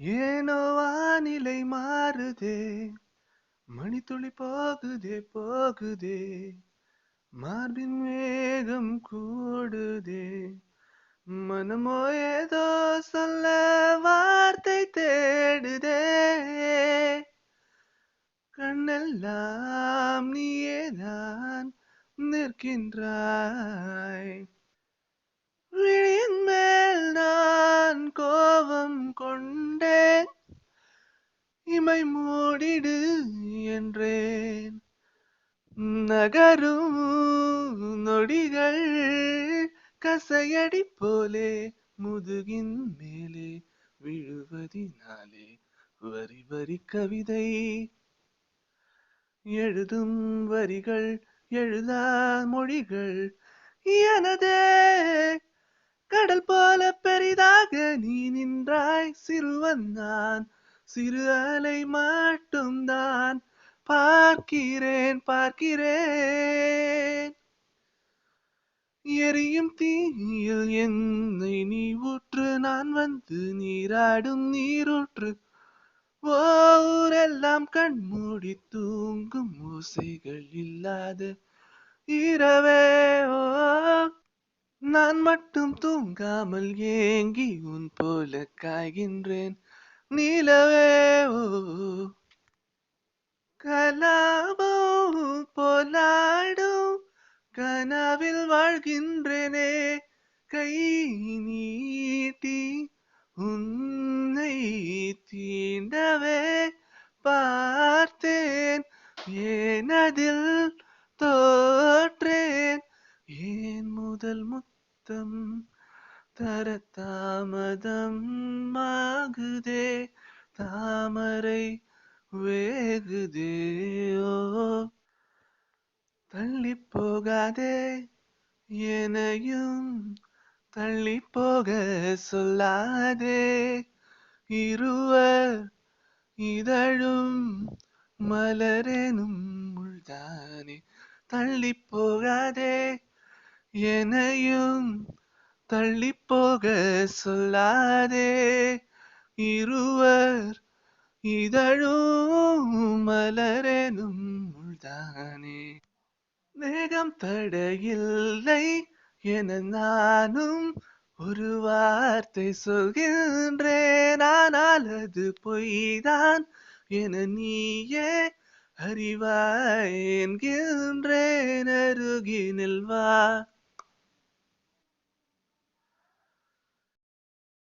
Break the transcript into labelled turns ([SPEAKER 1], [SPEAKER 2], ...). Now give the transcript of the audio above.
[SPEAKER 1] ஏனோ வானிலை மாறுதே, மணித்துளி போகுதே போகுதே, மார்பின் வேகம் கூடுதே, மனமோ ஏதோ சொல்ல வார்த்தை தேடுதே, கண்ணெல்லாம் நீயேதான் நிற்கின்றாய். விழியின் மேல் நான் கோபம் கொண்டேன், இமை மூடிடு என்றேன். நகரும் நொடிகள் கசையடி போலே முதுகின் மேலே விழுவதினாலே வரி வரி கவிதை எழுதும் வரிகள் எழுதா மொழிகள் எனதே. கடல் போல பெரிதாக நீ நின்றாய், சிறுவன் நான் சிறு அலை மட்டும்தான். பார்க்கிறேன் பார்க்கிறேன், எரியும் தீயில் என்னை நீ ஊற்று, நான் வந்து நீராடும் நீரூற்று. ஊரெல்லாம் கண்மூடி தூங்கும் ஓசைகள் இல்லாத இரவே. ஓ, நான் மட்டும் தூங்காமல் ஏங்கி உன் போல காய்கின்றேன் நிலவே. ஓ, கலாபம் போலாடும் கனவில் வாழ்கின்றேனே, கை நீட்டி உன்னை தீண்டவே பார்த்தேன், ஏனதில் தோற்றேன். ஏன் முதல் முத்தம் தர தாமதம் ஆகுதே, தாமரை வேகுதே. ஓ, தள்ளி போகாதே, எனையும் தள்ளி போக சொல்லாதே. இருவர் இதழும் மலரேனும் முள்தானே. தள்ளி போகாதே, எனையும் தள்ளி போக சொல்லாதே. இருவர் இதழும் மலரேனும் முள்தானே. வேகம் தடையில்லை என நானும் ஒரு வார்த்தை சொல்கின்றேன், ஆனால் அது பொய்தான் என நீயே அறிவாய் என்கின்றேன். அருகினில் வா,